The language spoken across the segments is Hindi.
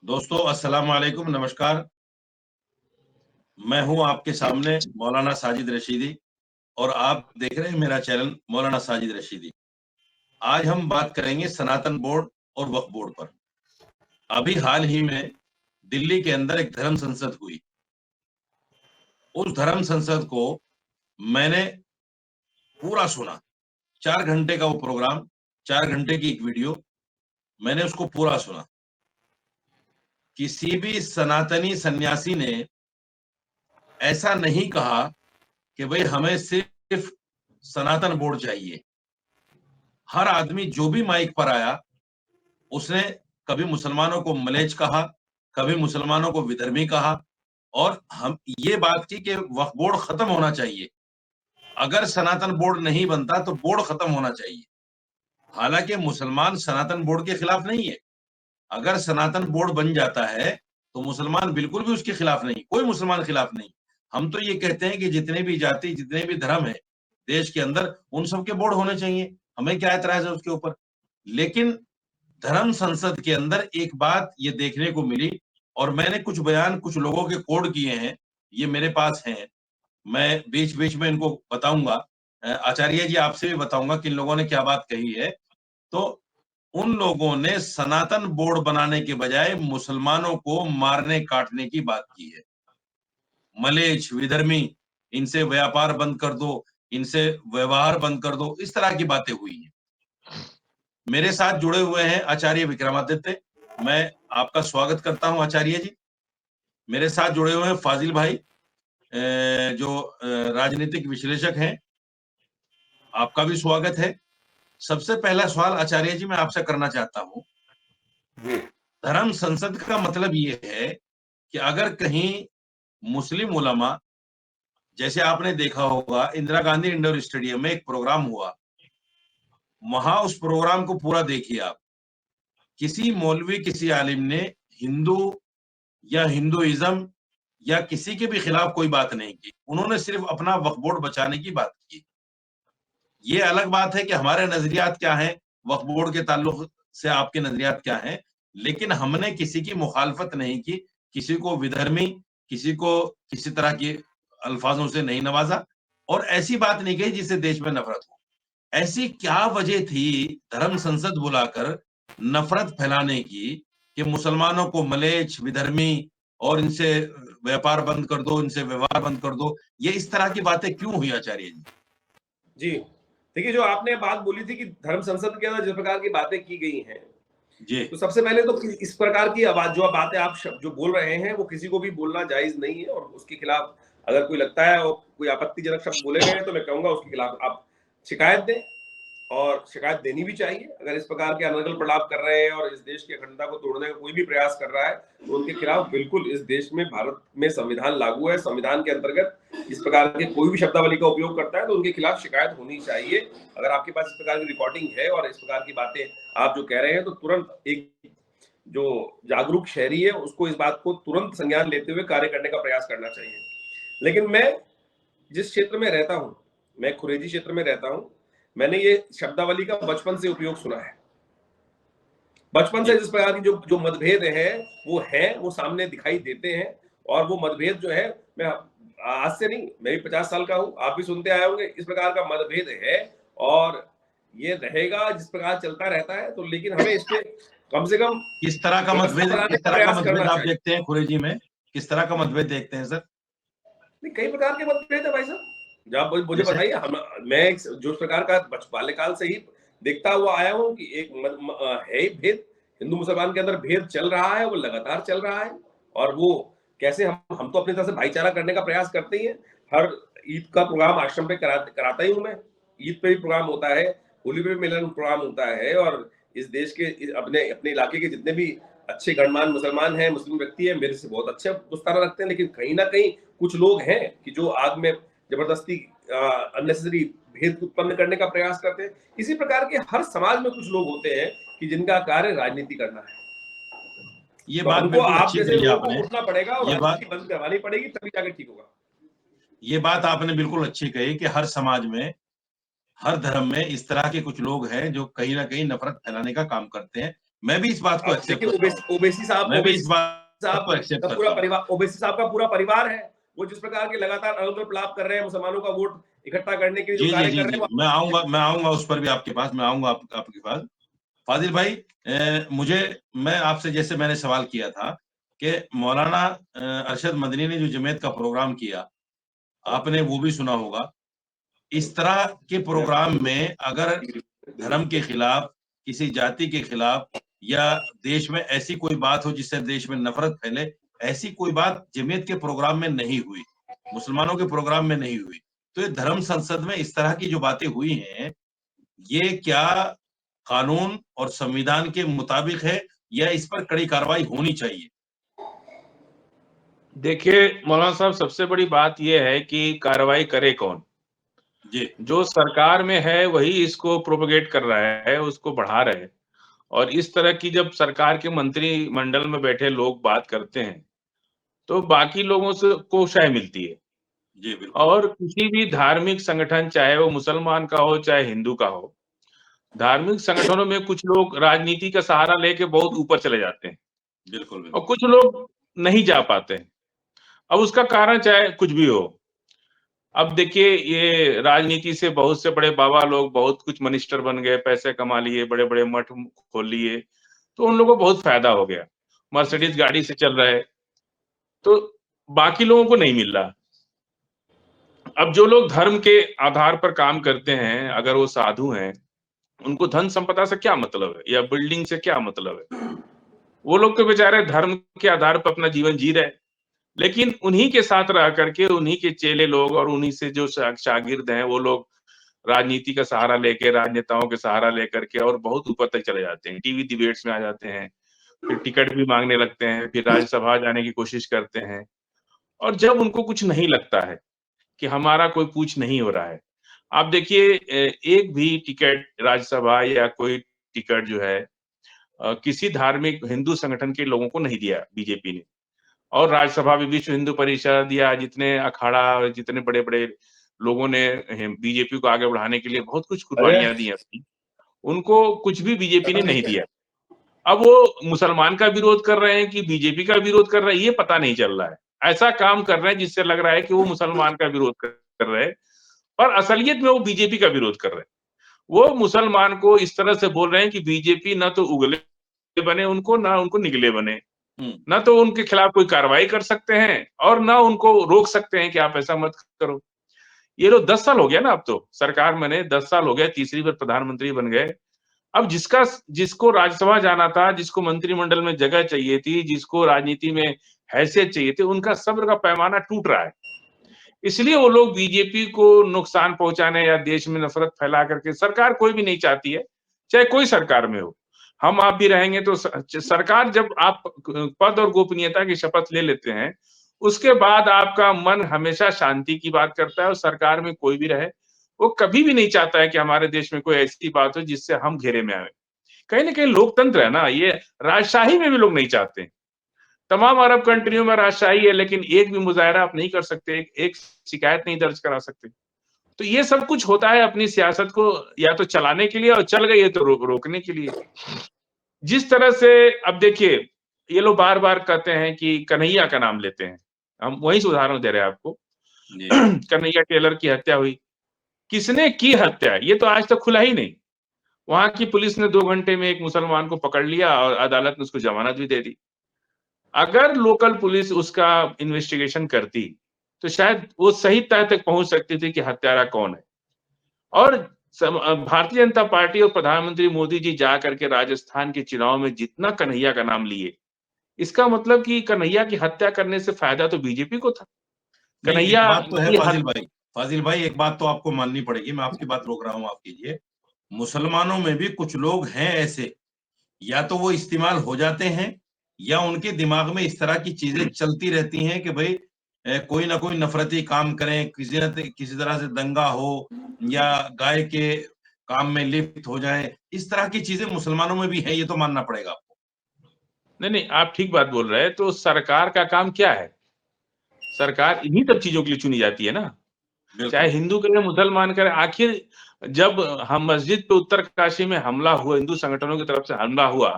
दोस्तों अस्सलाम वालेकुम, नमस्कार। मैं हूं आपके सामने मौलाना साजिद रशीदी और आप देख रहे हैं मेरा चैनल मौलाना साजिद रशीदी। आज हम बात करेंगे सनातन बोर्ड और वक्फ बोर्ड पर। अभी हाल ही में दिल्ली के अंदर एक धर्म संसद हुई। उस धर्म संसद को मैंने पूरा सुना। 4 घंटे का वो प्रोग्राम, 4 घंटे की एक वीडियो, मैंने उसको पूरा सुना। किसी भी सनातनी सन्यासी ने ऐसा नहीं कहा कि भाई हमें सिर्फ सनातन बोर्ड चाहिए। हर आदमी जो भी माइक पर आया उसने कभी मुसलमानों को मलेच्छ कहा, कभी मुसलमानों को विधर्मी कहा और हम ये बात की कि वक्फ बोर्ड खत्म होना चाहिए। अगर सनातन बोर्ड नहीं बनता तो बोर्ड खत्म होना चाहिए। हालांकि मुसलमान सनातन बोर्ड के खिलाफ नहीं है। अगर सनातन बोर्ड बन जाता है तो मुसलमान बिल्कुल भी उसके खिलाफ नहीं, कोई मुसलमान खिलाफ नहीं। हम तो ये कहते हैं कि जितने भी जाति, जितने भी धर्म है देश के अंदर, उन सबके बोर्ड होने चाहिए। हमें क्या एतराज है उसके ऊपर। लेकिन धर्म संसद के अंदर एक बात ये देखने को मिली और मैंने कुछ बयान कुछ लोगों के कोड किए हैं, ये मेरे पास हैं। मैं बीच बीच में इनको बताऊंगा। आचार्य जी आपसे भी बताऊंगा कि इन लोगों ने क्या बात कही है। तो उन लोगों ने सनातन बोर्ड बनाने के बजाय मुसलमानों को मारने काटने की बात की है। मलेच्छ, विधर्मी, इनसे व्यापार बंद कर दो, इनसे व्यवहार बंद कर दो, इस तरह की बातें हुई हैं। मेरे साथ जुड़े हुए हैं आचार्य विक्रमादित्य। मैं आपका स्वागत करता हूं आचार्य जी। मेरे साथ जुड़े हुए हैं फाजिल भाई, जो राजनीतिक विश्लेषक हैं। आपका भी स्वागत है। सबसे पहला सवाल आचार्य जी मैं आपसे करना चाहता हूं। धर्म संसद का मतलब ये है कि अगर कहीं मुस्लिम उलमा, जैसे आपने देखा होगा इंदिरा गांधी इंडोर स्टेडियम में एक प्रोग्राम हुआ, वहां उस प्रोग्राम को पूरा देखिए आप। किसी मौलवी, किसी आलिम ने हिंदू या हिंदुइज्म या किसी के भी खिलाफ कोई बात नहीं की। उन्होंने सिर्फ अपना वक्फ बोर्ड बचाने की बात की। ये अलग बात है कि हमारे नजरियात क्या हैं, वक्फ बोर्ड के ताल्लुक से आपके नजरियात क्या हैं, लेकिन हमने किसी की मुखालफत नहीं की, किसी को विधर्मी, किसी को किसी तरह के अल्फाजों से नहीं नवाजा और ऐसी बात नहीं कही जिससे देश में नफरत हो। ऐसी क्या वजह थी धर्म संसद बुलाकर नफरत फैलाने की कि मुसलमानों को मलेच्छ, विधर्मी और इनसे व्यापार बंद कर दो, इनसे व्यवहार बंद कर दो। ये इस तरह की बातें क्यों हुई आचार्य जी? जी, देखिए जो आपने बात बोली थी कि धर्म संसद के अंदर जिस प्रकार की बातें की गई हैं, जी। तो सबसे पहले तो इस प्रकार की आवाज जो बातें आप जो बोल रहे हैं वो किसी को भी बोलना जायज नहीं है और उसके खिलाफ अगर कोई लगता है और कोई आपत्तिजनक शब्द बोले गए हैं तो मैं कहूंगा उसके खिलाफ आप शिकायत दें और शिकायत देनी भी चाहिए। अगर इस प्रकार के अनर्गल प्रलाप कर रहे हैं और इस देश की अखंडता को तोड़ने का कोई भी प्रयास कर रहा है तो उनके खिलाफ बिल्कुल इस देश में, भारत में संविधान लागू है। संविधान के अंतर्गत इस प्रकार के कोई भी शब्दावली का उपयोग करता है तो उनके खिलाफ शिकायत होनी चाहिए। अगर आपके पास इस प्रकार की रिकॉर्डिंग है और इस प्रकार की बातें आप जो कह रहे हैं तो तुरंत एक जो जागरूक शहरी है उसको इस बात को तुरंत संज्ञान लेते हुए कार्य करने का प्रयास करना चाहिए। लेकिन मैं जिस क्षेत्र में रहता हूं, मैं खुरेजी क्षेत्र में रहता हूं, मैंने ये शब्दावली का बचपन से उपयोग सुना है। बचपन से जी। जिस प्रकार की जो जो मतभेद है वो सामने दिखाई देते हैं और वो मतभेद जो है, मैं आज से नहीं, मैं भी 50 साल का हूं, आप भी सुनते आए होंगे, इस प्रकार का मतभेद है और ये रहेगा, जिस प्रकार चलता रहता है। तो लेकिन हमें इस पे कम से कम व्यवस्था बनाने किस का तरह का प्रयास करना मतभेद आप चाहिए। देखते हैं खुरेजी में? किस तरह का मतभेद देखते हैं सर? नहीं, कई प्रकार के मतभेद है भाई साहब। जो आप मुझे जैसे? बताइए, हम मैं जो इस प्रकार का बाल्यकाल से ही देखता हुआ आया हूँ कि एक है ही भेद, हिंदू मुसलमान के अंदर भेद चल रहा है, वो लगातार चल रहा है और वो कैसे हम तो अपनी तरफ से भाईचारा करने का प्रयास करते ही हैं। हर ईद का प्रोग्राम आश्रम पे कराता ही हूँ मैं। ईद पे भी प्रोग्राम होता है, होली पे भी मिलन प्रोग्राम होता है और इस देश के अपने अपने इलाके के जितने भी अच्छे गणमान्य मुसलमान हैं, मुस्लिम व्यक्ति हैं, मेरे से बहुत अच्छा दोस्ताना रखते हैं। लेकिन कहीं न कहीं कुछ लोग हैं कि जो आग में जबरदस्ती अननेसेसरी भेद उत्पन्न करने का प्रयास करते हैं। इसी प्रकार के हर समाज में कुछ लोग होते हैं कि जिनका कार्य राजनीति करना है। ये तो बात हमको बिल्कुल आप अच्छी जैसे कही लोगों को आपने। उठना पड़ेगा और ये बात राजनीति बंद करवानी पड़ेगी, तभी जाके ठीक होगा। ये बात आपने बिल्कुल अच्छी कही कि हर समाज में, हर धर्म में इस तरह के कुछ लोग हैं जो कहीं ना कहीं नफरत फैलाने का काम करते हैं। मैं भी इस बात को एक्सेप्ट देखिए करता हूँ, ओबैसी साहब मैं भी इस बात साहब को एक्सेप्ट का करता पूरा हूँ। परिवार, ओबैसी साहब का पूरा परिवार है, वो जिस प्रकार के लगातार अलग-अलग कर रहे हैं, मुसलमानों का वोट इकट्ठा करने के लिए जो जी जी कार्य जी कर रहे जी, हैं, मैं आऊंगा उस पर भी आपके पास, मैं आऊंगा आपके पास। फाजिल भाई, मैं आपसे, जैसे मैंने सवाल किया था कि मौलाना अरशद मदनी ने जो जमात का प्रोग्राम किया, आपने वो भी सुना होगा। इस तरह के प्रोग्राम में अगर धर्म के खिलाफ, किसी जाति के खिलाफ, या देश में ऐसी कोई बात हो जिससे देश में नफरत फैले, ऐसी कोई बात जमीयत के प्रोग्राम में नहीं हुई, मुसलमानों के प्रोग्राम में नहीं हुई। तो ये धर्म संसद में इस तरह की जो बातें हुई हैं, ये क्या कानून और संविधान के मुताबिक है, या इस पर कड़ी कार्रवाई होनी चाहिए? देखिए मौलाना साहब, सबसे बड़ी बात यह है कि कार्रवाई करे कौन। जी जो सरकार में है वही इसको प्रोपेगेट कर रहा है, उसको बढ़ा रहे हैं। और इस तरह की जब सरकार के मंत्रिमंडल में बैठे लोग बात करते हैं तो बाकी लोगों से को शाय मिलती है। जी बिल्कुल। और किसी भी धार्मिक संगठन, चाहे वो मुसलमान का हो चाहे हिंदू का हो, धार्मिक संगठनों में कुछ लोग राजनीति का सहारा लेके बहुत ऊपर चले जाते हैं बिल्कुल और बिल्कुल। कुछ लोग नहीं जा पाते हैं। अब उसका कारण चाहे कुछ भी हो। अब देखिए, ये राजनीति से बहुत से बड़े बाबा लोग बहुत कुछ मिनिस्टर बन गए, पैसे कमा लिए, बड़े-बड़े मठ खोल लिए, तो उन लोगों को बहुत फायदा हो गया। मर्सिडीज गाड़ी से चल रहे, तो बाकी लोगों को नहीं मिल रहा। अब जो लोग धर्म के आधार पर काम करते हैं, अगर वो साधु हैं, उनको धन संपदा से क्या मतलब है या बिल्डिंग से क्या मतलब है? वो लोग तो बेचारे धर्म के आधार पर अपना जीवन जी रहे हैं। लेकिन उन्हीं के साथ रह करके उन्हीं के चेले लोग और उन्हीं से जो शागिर्द हैं, वो लोग राजनीति का सहारा लेके, राजनेताओं के सहारा लेकर के और बहुत ऊपर तक चले जाते हैं। टीवी डिबेट्स में आ जाते हैं, फिर टिकट भी मांगने लगते हैं, फिर राज्यसभा जाने की कोशिश करते हैं। और जब उनको कुछ नहीं लगता है कि हमारा कोई पूछ नहीं हो रहा है, आप देखिए एक भी टिकट राज्यसभा या कोई टिकट जो है किसी धार्मिक हिंदू संगठन के लोगों को नहीं दिया बीजेपी ने। और राज्यसभा में विश्व हिंदू परिषद या जितने अखाड़ा, जितने बड़े-बड़े लोगों ने बीजेपी को आगे बढ़ाने के लिए बहुत कुछ अरे कुर्बानियाँ दी अपनी, उनको कुछ भी बीजेपी ने नहीं दिया। अब वो मुसलमान का विरोध कर रहे हैं कि बीजेपी का विरोध कर रहे हैं, ये पता नहीं चल रहा है। ऐसा काम कर रहे हैं जिससे लग रहा है कि वो मुसलमान का विरोध कर रहे हैं, पर असलियत में वो बीजेपी का विरोध कर रहे हैं। वो मुसलमान को इस तरह से बोल रहे हैं कि बीजेपी ना तो उगले बने उनको, ना उनको निगले बने। ना तो उनके खिलाफ कोई कार्रवाई कर सकते हैं और ना उनको रोक सकते हैं कि आप ऐसा मत करो। ये लोग 10 साल हो गया ना, अब तो सरकार बने 10 साल हो गए, तीसरी बार प्रधानमंत्री बन गए। अब जिसको राज्यसभा जाना था, जिसको मंत्रिमंडल में जगह चाहिए थी, जिसको राजनीति में हैसियत चाहिए थी, उनका सब्र का पैमाना टूट रहा है। इसलिए वो लोग बीजेपी को नुकसान पहुंचाने या देश में नफरत फैला करके, सरकार कोई भी नहीं चाहती है, चाहे कोई सरकार में हो। हम आप भी रहेंगे तो सरकार, जब आप पद और गोपनीयता की शपथ ले लेते हैं, उसके बाद आपका मन हमेशा शांति की बात करता है और सरकार में कोई भी रहे, वो कभी भी नहीं चाहता है कि हमारे देश में कोई ऐसी बात हो जिससे हम घेरे में आए। कहीं न कहीं लोकतंत्र है ना, ये राजशाही में भी लोग नहीं चाहते। तमाम अरब कंट्रियों में राजशाही है, लेकिन एक भी मुजाहरा आप नहीं कर सकते, एक शिकायत नहीं दर्ज करा सकते। तो ये सब कुछ होता है अपनी सियासत को या तो चलाने के लिए, और चल गई है तो रोकने के लिए। जिस तरह से अब देखिए, ये लोग बार-बार कहते हैं कि कन्हैया का नाम लेते हैं। हम वहीं से उदाहरण दे रहे हैं आपको। जी कन्हैया टेलर की हत्या हुई। किसने की हत्या? ये तो आज तक खुला ही नहीं। वहाँ की पुलिस ने 2 घंटे में एक मुसलमान को पकड़ लिया और अदालत ने उसको जमानत भी दे दी। अगर लोकल पुलिस उसका इन्वेस्टिगेशन करती, तो शायद वो सही तह तक पहुँच सकती थी कि हत्यारा कौन है। और भारतीय जनता पार्टी और प्रधानमंत्री मोदी जी जा करके राजस्थान के चुनाव में जितना कन्हैया का नाम लिए, इसका मतलब कि कन्हैया की हत्या करने से फायदा तो बीजेपी को था। नहीं, एक कन्हैया बात तो है की फाजिल भाई, एक बात तो आपको माननी पड़ेगी, मैं आपकी बात रोक रहा हूँ, आप कीजिए। मुसलमानों में भी कुछ लोग हैं ऐसे, या तो वो इस्तेमाल हो जाते हैं, या उनके दिमाग में इस तरह की चीजें चलती रहती हैं कि भाई कोई ना कोई नफरती काम करें, किसी तरह से दंगा हो, या गाय के काम में लिप्त हो जाए। इस तरह की चीजें मुसलमानों में भी है, ये तो मानना पड़ेगा आपको। नहीं, आप ठीक बात बोल रहे हैं। तो सरकार का काम क्या है? सरकार इन्हीं सब चीज़ों के लिए चुनी जाती है ना। चाहे बिल्कुल। हिंदू करे, मुसलमान करे, आखिर जब हम मस्जिद पे उत्तरकाशी में हमला हुआ, हिंदू संगठनों की तरफ से हमला हुआ,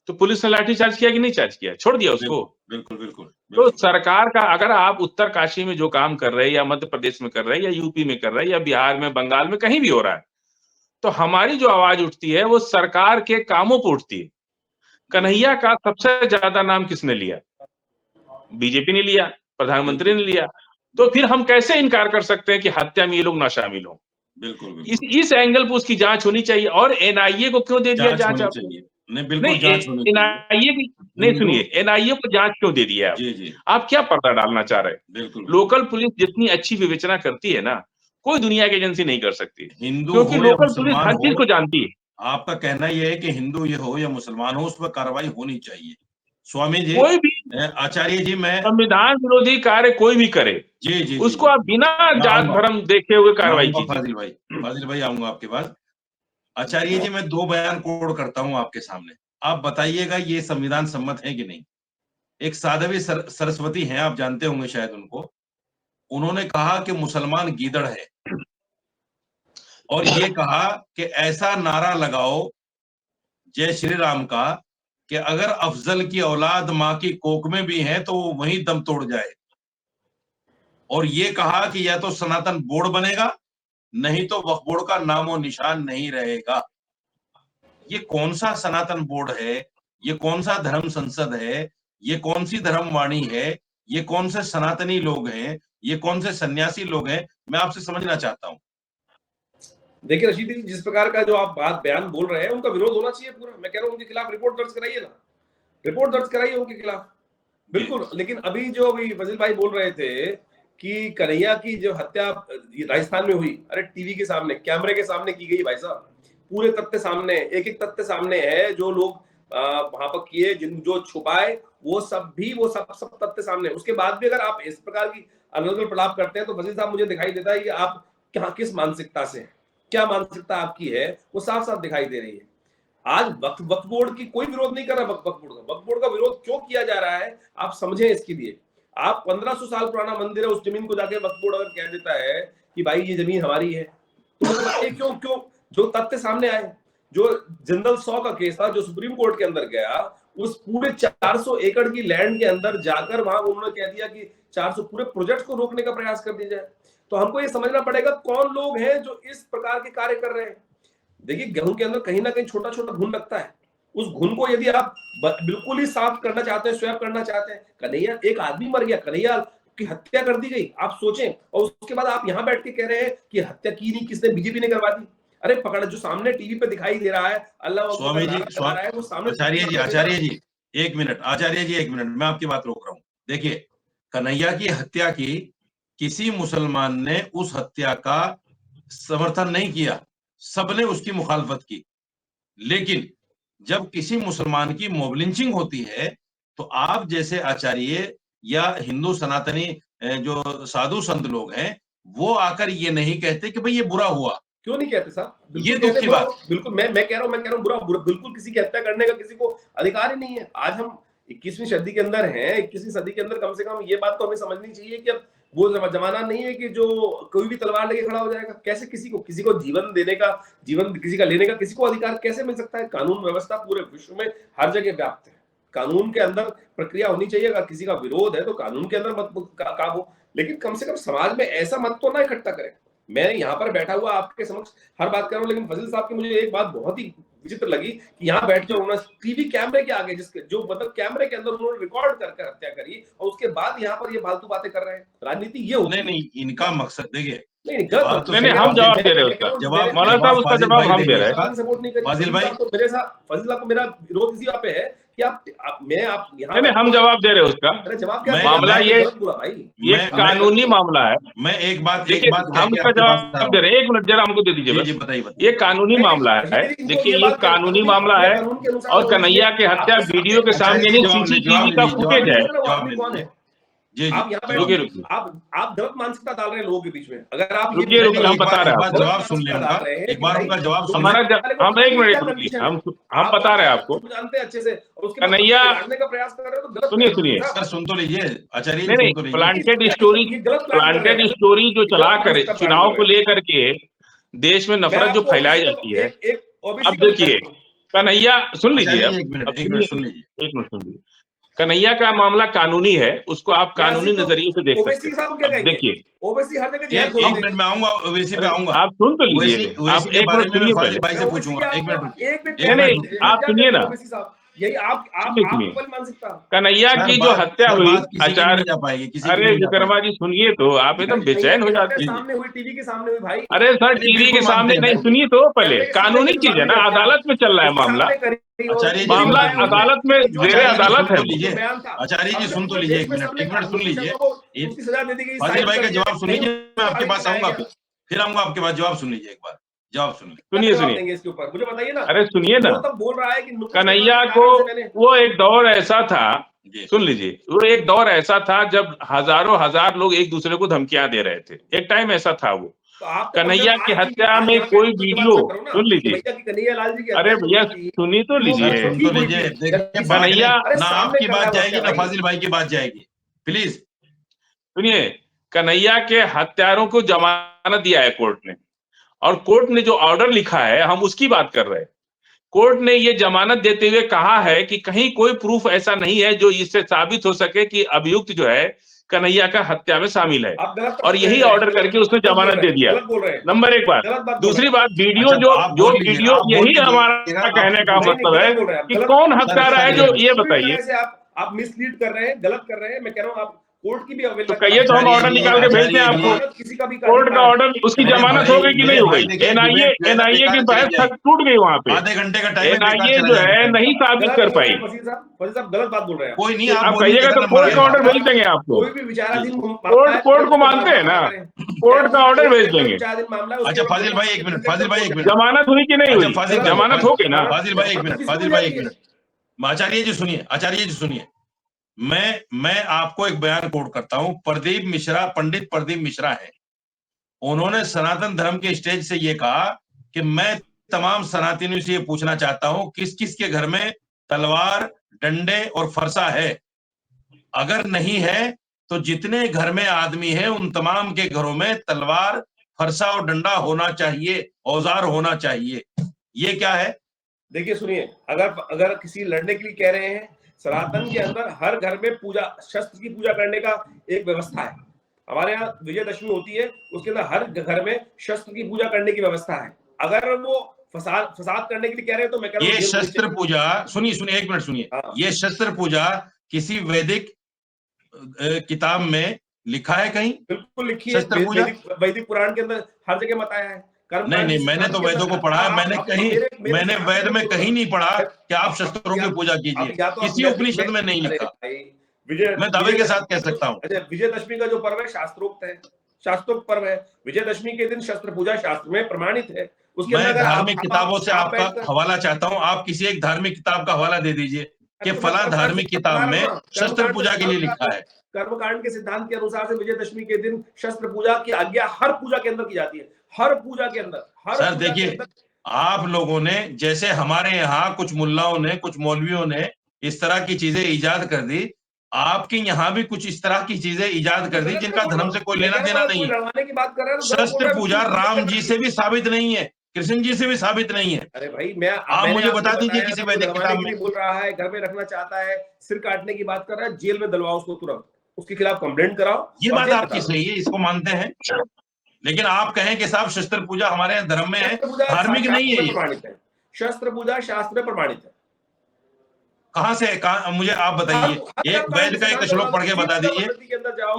तो पुलिस ने लाठीचार्ज किया कि नहीं चार्ज किया, छोड़ दिया उसको। बिल्कुल बिल्कुल तो सरकार का, अगर आप उत्तरकाशी में जो काम कर रहे हैं या मध्य प्रदेश में कर रहे हैं या यूपी में कर रहे हैं या बिहार में, बंगाल में, कहीं भी हो रहा है, तो हमारी जो आवाज उठती है वो सरकार के कामों पर उठती है। कन्हैया का सबसे ज्यादा नाम किसने लिया? बीजेपी ने लिया, प्रधानमंत्री ने लिया। तो फिर हम कैसे इनकार कर सकते हैं कि हत्या में ये लोग ना शामिल हो? बिल्कुल इस एंगल पर उसकी जांच होनी चाहिए। और एनआईए को क्यों दे दिया जांच? नहीं, बिल्कुल जांच होनी चाहिए। एनआईए की नहीं, सुनिए, एनआईए को जांच क्यों दे दिया आप? जी। आप क्या पर्दा डालना चाह रहे हैं? बिल्कुल। लोकल पुलिस जितनी अच्छी विवेचना करती है ना, कोई दुनिया की एजेंसी नहीं कर सकती, हिंदू क्योंकि हो या लोकल पुलिस मुसलमान हर चीज हो, को जानती है। आपका कहना यह है कि हिंदू ये हो या मुसलमान हो, उस पर कार्रवाई होनी चाहिए। स्वामी जी, कोई भी आचार्य जी, मैं संविधान विरोधी कार्य कोई भी करे, जी उसको आप बिना जात धर्म देखे हुए कार्रवाई कीजिए। फाजिल भाई आऊंगा आपके पास। आचार्य जी, मैं 2 बयान कोड करता हूं आपके सामने, आप बताइएगा ये संविधान सम्मत है कि नहीं। एक साध्वी सरस्वती हैं, आप जानते होंगे शायद उनको, उन्होंने कहा कि मुसलमान गीदड़ है, और ये कहा कि ऐसा नारा लगाओ जय श्री राम का कि अगर अफजल की औलाद मां की कोख में भी है तो वो वहीं दम तोड़ जाए। और ये कहा कि या तो सनातन बोर्ड बनेगा, नहीं तो वक्फ बोर्ड का नामो निशान नहीं रहेगा। ये कौन सा सनातन बोर्ड है? ये कौन सा धर्म संसद है? ये कौन सी धर्म वाणी है? ये कौन से सनातनी लोग हैं? ये कौन से सन्यासी लोग हैं? मैं आपसे समझना चाहता हूं। देखिए रशीद जी, जिस प्रकार का जो आप बयान बोल रहे हैं, उनका विरोध होना चाहिए पूरा। मैं कह रहा हूं उनके खिलाफ रिपोर्ट दर्ज कराइए ना, रिपोर्ट दर्ज कराइए उनके खिलाफ, बिल्कुल। लेकिन अभी फजील भाई बोल रहे थे कि कन्हैया की जो हत्या राजस्थान में हुई, अरे टीवी के सामने, कैमरे के सामने की गई भाई साहब, पूरे तथ्य सामने, एक तथ्य सामने है, जो लोग वहां पर किए, जो छुपाए, वो सब तथ्य सामने। उसके बाद भी अगर आप इस प्रकार की अलग प्रलाप करते हैं तो फजील साहब मुझे दिखाई देता है कि आप किस मानसिकता से, क्या मानसिकता आपकी है, वो साफ साफ दिखाई दे रही है। आज वक्फ बोर्ड की कोई विरोध नहीं कर रहा, वक्फ बोर्ड का विरोध क्यों किया जा रहा है आप समझें इसके लिए। आप 1500 साल पुराना मंदिर है, उस जमीन को जाके वक्फ बोर्ड अगर कह देता है कि भाई ये जमीन हमारी है, तो मतलब क्यों जो तथ्य सामने आए, जो जनरल 100 का केस था जो सुप्रीम कोर्ट के अंदर गया, उस पूरे 400 एकड़ की लैंड के अंदर जाकर वहां उन्होंने कह दिया कि 400 पूरे प्रोजेक्ट को रोकने का प्रयास कर दिया जाए। तो हमको ये समझना पड़ेगा कौन लोग हैं जो इस प्रकार के कार्य कर रहे हैं। देखिए, गेहूं के अंदर कहीं ना कहीं छोटा छोटा घुन लगता है, उस घुन को यदि आप बिल्कुल ही साफ करना चाहते हैं, स्वैप करना चाहते हैं, कन्हैया, एक आदमी मर गया, कन्हैया की हत्या कर दी गई, आप सोचें, और उसके बाद आप यहां बैठ के कह रहे हैं कि हत्या की नहीं, किसने, बीजेपी ने करवा दी। अरे पकड़, जो सामने टीवी पे दिखाई दे रहा है, अल्लाह स्वामी जी, वो सामने। आचार्य जी एक मिनट, आचार्य जी एक मिनट, मैं आपकी बात रोक रहा हूं। देखिए, कन्हैया की हत्या की किसी मुसलमान ने उस हत्या का समर्थन नहीं किया, सबने उसकी मुखालफत की। लेकिन जब किसी मुसलमान की मॉब लिंचिंग होती है तो आप जैसे आचार्य या हिंदू सनातनी जो साधु संत लोग हैं, वो आकर ये नहीं कहते कि भाई ये बुरा हुआ। क्यों नहीं कहते साहब? ये दुख की बात। बिल्कुल, मैं कह रहा हूँ बुरा, बिल्कुल किसी की हत्या करने का किसी को अधिकार ही नहीं है। आज हम 21वीं सदी के अंदर हैं, 21वीं सदी के अंदर कम से कम ये बात तो हमें समझनी चाहिए कि अब वो जमाना नहीं है कि जो कोई भी तलवार लेके खड़ा हो जाएगा। कैसे किसी को जीवन देने का, जीवन किसी का लेने का किसी को अधिकार कैसे मिल सकता है? कानून व्यवस्था पूरे विश्व में हर जगह व्याप्त है, कानून के अंदर प्रक्रिया होनी चाहिए। अगर किसी का विरोध है तो कानून के अंदर मत काबू, लेकिन कम से कम समाज में ऐसा मत तो ना इकट्ठा करें। मैं यहाँ पर बैठा हुआ आपके समक्ष हर बात कर रहा हूँ, लेकिन फजील साहब की मुझे एक बात बहुत ही विचित्र लगी कि यहाँ बैठकर उन्होंने टीवी कैमरे के आगे, जिसके जो मतलब कैमरे के अंदर उन्होंने रिकॉर्ड करके हत्या करी, और उसके बाद यहाँ पर ये फालतू बातें कर रहे हैं। राजनीति ये होती है। नहीं, इनका मकसद देखिए, नहीं गलत, नहीं हम जवाब दे रहे हैं उसका, जवाब मौलाना साहब उसका जवाब हम दे रहे हैं। सपोर्ट नहीं करिए फाजिल भाई, मेरे साथ, फजील आपको मेरा विरोध इसी पे है कि आप यहाँ नहीं हम जवाब दे रहे हैं उसका। जवाब क्या मामला ये कानूनी मामला है। मैं एक बात हम इसका जवाब दे रहे हैं, 1 मिनट जरा हमको दे दीजिए। बताइए। ये कानूनी मामला है, देखिए ये कानूनी मामला है, और कन्हैया की हत्या वीडियो के सामने नहीं, सीसीटीवी का फुटेज है। जी आप यहाँ पे आप गलत मानसिकता डाल रहे हैं लोगों के बीच में। अगर आप रुकिए हम बता रहे हैं, जवाब सुन लें उनका, एक बार उनका जवाब हमारा, हम 1 मिनट रुकिए, हम बता रहे हैं आपको। जानते हैं अच्छे से, और उसके कन्हैया का प्रयास कर रहे हो तो सुनिए सर, सुन तो लीजिए आचार्य। नहीं, प्लांटेड स्टोरी जो चला कर चुनाव को लेकर के देश में नफरत जो फैलाई जाती है। अब देखिए, कन्हैया सुन लीजिए, आचार्य अब जी, एक मिनट सुन लीजिए। एक मिनट सुन लीजिए। कन्हैया का मामला कानूनी है, उसको आप कानूनी नजरिए से देख सकते ओवैसी साहब क्या हैं। कहेंगे? देखिए, ओवैसी हर जगह जहर एक घोलते हैं। मिनट में आऊंगा, ओवैसी पे अरे आऊंगा। आप सुन तो लीजिए, ओवैसी आप के एक बारे मिनट में मैं सुनिए फाजिल पहले। भाई से पूछूंगा। एक मिनट रुकिए, एक मिनट एक नहीं, मिनट रुकिए। आप सुनिए ना, ओवैसी साहब, यही आप सुनिए। आपको मान सकता। कन्हैया सर की जो हत्या सर हुई, बात किसी की आचार्य, नहीं जा पाएगी, किसी की अरे नहीं जा विक्रमा पाएगी। जी सुनिए तो, आप एकदम बेचैन हो जाते हैं। सामने हुई, टीवी के सामने हुई भाई। अरे सर नहीं, टीवी के बिल्कुल सामने मानते हैं नहीं, भाई। सुनिए तो पहले, कैमरे के सामने कानूनी कैसे चीज है ना, बात नहीं अदालत में चल रहा है मामला। आचार्य जी मामला सुन तो लीजिए। अदालत में जेरे आचार्य जी अदालत सुन है तो वो। लीजिए। आचार्य जी सुन तो लीजिए, एक मिनट सुन लीजिए। उसकी सजा दे दी गई, फाजिल भाई का साइड कर जवाब सुन दिया, लीजिए, मैं आपके कहीं पास आऊंगा, फिर आऊंगा आपके पास। जवाब सुन लीजिए, एक बार जवाब सुन लीजिए। सुनिए जवाब सुनिए, देंगे इसके ऊपर, मुझे बताइए ना। अरे सुनिए ना, वो तब बोल रहा है कि नुक्कड़ कन्हैया सभा के को, कारण से मैंने, वो एक दौर ऐसा था, जी। सुन लीजिए, वो एक दौर ऐसा था जब हजारों हजार लोग एक दूसरे को धमकियां दे रहे थे, एक टाइम ऐसा था वो। तो आप तो कन्हैया आज की हत्या में यहाँ पे कोई तो वीडियो, जवाब करो ना सुन कि लीजिए, भैया की कन्हैया लाल जी की अरे हत्या जो भैया हुई थी, सुनिए तो वो लीजिए, सर सुन ठीक तो हुई लीजिए। थी। देखिए जबकि कन्हैया, ना सामने आपकी कर रहा बात है जाएगी, वाकया ना भाई। फाजिल भाई की बात जाएगी, प्लीज। सुनिए, कन्हैया के हत्यारों को जमानत दिया है कोर्ट ने, और कोर्ट ने जो ऑर्डर लिखा है हम उसकी बात कर रहे हैं। कोर्ट ने ये जमानत देते हुए कहा है कि कहीं कोई प्रूफ ऐसा नहीं है जो इससे साबित हो सके कि अभियुक्त जो है कन्हैया का हत्या में शामिल है, आप गलत और यही ऑर्डर करके उसने जमानत दे दिया। गलत बोल रहे हैं, नंबर एक बात। गलत बात बोल दूसरी रहे बात, वीडियो अच्छा, जो आप जो बोल लीजिए, वीडियो, आप बोल यही लीजिएगा, हमारा कहने का नहीं, मतलब है गलत बोल रहे हैं आप, कि गलत- कौन हत्या रहा है, जो ये बताइए। तरह से आप मिसलीड कर रहे हैं, गलत कर रहे हैं। मैं कह रहा हूँ आप कोर्ट की भी अवहेलना तो कहिए तो हम आचार्य ऑर्डर जी, निकाल के भेजते हैं आचार्य जी, आपको। किसी का भी कोर्ट का ऑर्डर, उसकी मेरे जमानत भाई, हो गई कि नहीं मेरे हो भाई गई? देखिए, एनआईए डिबेट जो है ना एनआईए की बेकार चली बहस जाएगी। टूट गई वहां पे। आधे घंटे का टाइम है, बेकार एनआईए चला जो जाएगा है टाइम। नहीं साबित कर पाई। फजील साहब गलत बात बोल रहे हैं आप। कोई नहीं, आप आप बोलिए, कहिएगा तो कितना कोर्ट का बड़ा ऑर्डर है। भेज देंगे आपको। कोई भी विचाराधीन कोर्ट को मानते हैं ना, कोर्ट का ऑर्डर भेज देंगे। विचाराधीन मामला है, अच्छा उसके फाजिल भाई एक मिनट, फाजिल भाई एक मिनट। जमानत हुई कि नहीं अच्छा हुई? फाजिल भाई, जमानत हो गई ना? फाजिल भाई एक मिनट, फाजिल भाई एक मिनट। आचार्य जी सुनिए, आचार्य जी सुनिए। मैं आपको एक बयान कोट करता हूं। प्रदीप मिश्रा, पंडित प्रदीप मिश्रा है, उन्होंने सनातन धर्म के स्टेज से ये कहा कि मैं तमाम सनातनियों से ये पूछना चाहता हूं, किस किस के घर में तलवार, डंडे और फरसा है। अगर नहीं है तो जितने घर में आदमी है उन तमाम के घरों में तलवार, फरसा और डंडा होना चाहिए, औजार होना चाहिए। ये क्या है? देखिए सुनिए, अगर किसी लड़ने के लिए कह रहे हैं, सनातन के अंदर हर घर में पूजा, शस्त्र की पूजा करने का एक व्यवस्था है। हमारे यहाँ विजयदशमी होती है, उसके अंदर हर घर में शस्त्र की पूजा करने की व्यवस्था है। अगर वो फसाद करने के लिए कह रहे हैं तो मैं कह रहा हूं ये शस्त्र पूजा, सुनिए सुनिए, एक मिनट सुनिए। हाँ। ये शस्त्र पूजा किसी वैदिक किताब में लिखा है कहीं? बिल्कुल लिखी है, शस्त्र पूजा वैदिक पुराण के अंदर हर जगह बताया है। नहीं, मैंने तो वेदों को पढ़ा है। मैंने वेद में कहीं नहीं पढ़ा कि आप शस्त्रों की पूजा कीजिए। किसी उपनिषद में नहीं लिखा। मैं दावे के साथ कह सकता हूँ। विजयदशमी का जो पर्व है शास्त्रोक्त है, शास्त्रोक्त पर्व है। विजयदशमी के दिन शस्त्र पूजा शास्त्र में प्रमाणित है। उसके मैं अंदर धार्मिक किताबों से आपका हवाला चाहता हूँ। आप किसी एक धार्मिक किताब का हवाला दे दीजिए कि फला धार्मिक किताब में शस्त्र पूजा के लिए लिखा है। कर्मकांड के सिद्धांत के अनुसार से विजयदशमी के दिन शस्त्र पूजा की आज्ञा हर पूजा के अंदर की जाती है, हर पूजा के अंदर। सर देखिए, आप लोगों ने, जैसे हमारे यहाँ कुछ मुल्लाओं ने, कुछ मौलवियों ने इस तरह की चीजें इजाद कर दी, आपके यहाँ भी कुछ इस तरह की चीजें इजाद कर दी जिनका धर्म से कोई लेना देना नहीं है। शस्त्र पूजा राम जी से भी साबित नहीं है, कृष्ण जी से भी साबित नहीं है। अरे भाई, आप मुझे बता दीजिए किसी वैदिक किताब में। बोल रहा है, घर में रखना चाहता है, सिर काटने की बात कर रहा है, जेल में डलवाओ उसको तुरंत, उसके खिलाफ कंप्लेंट कराओ। ये बात आपकी सही है, इसको मानते हैं, लेकिन आप कहें कि साहब शस्त्र पूजा हमारे यहाँ धर्म में है, धार्मिक नहीं है ये। शस्त्र पूजा शास्त्र में प्रमाणित है। कहां से? मुझे आप बताइए, एक वेद का एक श्लोक पढ़ के बता दीजिए,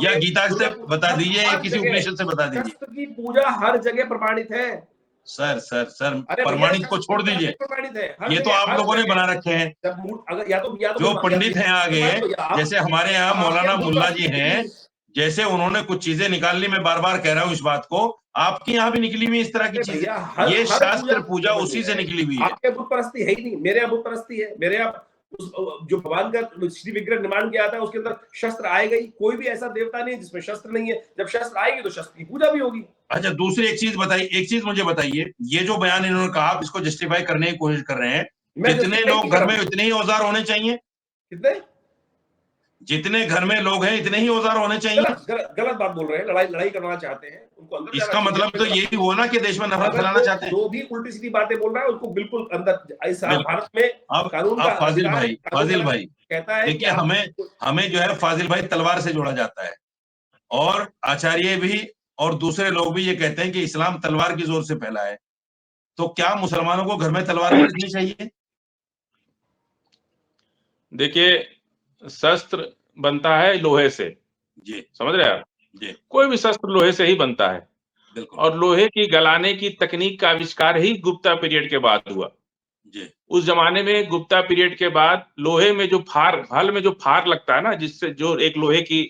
या गीता से बता दीजिए, या किसी उपनिषद से बता दीजिए। शस्त्र की पूजा हर जगह प्रमाणित है। सर प्रमाणित को छोड़ दीजिए, ये तो आप लोगों ने बना रखे हैं। जो पंडित हैं आगे, जैसे हमारे यहाँ मौलाना मुल्ला जी हैं, जैसे उन्होंने कुछ चीजें निकाल ली, मैं बार बार कह रहा हूँ इस बात को, आपके यहाँ भी निकली हुई इस तरह की चीजें। ये शास्त्र पूजा उसी से निकली हुई है। आपके बुत परस्ती है ही नहीं, मेरे यहाँ बुत परस्ती है। मेरे यहाँ जो भगवान का श्री विग्रह निर्माण किया था उसके अंदर शस्त्र आएगा ही। कोई भी ऐसा देवता नहीं है जिसमें शस्त्र नहीं है। जब शस्त्र आएगी तो शस्त्र की पूजा भी होगी। अच्छा, दूसरी एक चीज बताइए, एक चीज मुझे बताइए, ये जो बयान इन्होंने कहा, आप इसको जस्टिफाई करने की कोशिश कर रहे हैं। कितने लोग घर में इतने ही औजार होने चाहिए? कितने? जितने घर में लोग हैं इतने ही औजार होने चाहिए। गलत बात बोल रहे हैं। लड़ाई करवाना चाहते हैं, उनको अंदर इसका मतलब तो यही हुआ ना कि देश में नफरत फैलाना चाहते हैं। जो भी उल्टी सीधी बातें बोल रहा है उसको बिल्कुल अंदर। भारत में कानून का फाजिल भाई कहता है, देखिए हमें जो है फाजिल भाई तलवार से जोड़ा जाता है, और आचार्य भी और दूसरे लोग भी ये कहते हैं कि इस्लाम तलवार की जोर से फैला है। तो क्या मुसलमानों को घर में तलवार भी रखनी चाहिए? देखिए, शस्त्र बनता है लोहे से, जी, समझ रहे हैं आप? जी, कोई भी शस्त्र लोहे से ही बनता है, बिल्कुल। और लोहे की गलाने की तकनीक का आविष्कार ही गुप्ता पीरियड के बाद हुआ। जी, उस जमाने में गुप्ता पीरियड के बाद लोहे में जो हल में जो फार लगता है ना, जिससे जो एक लोहे की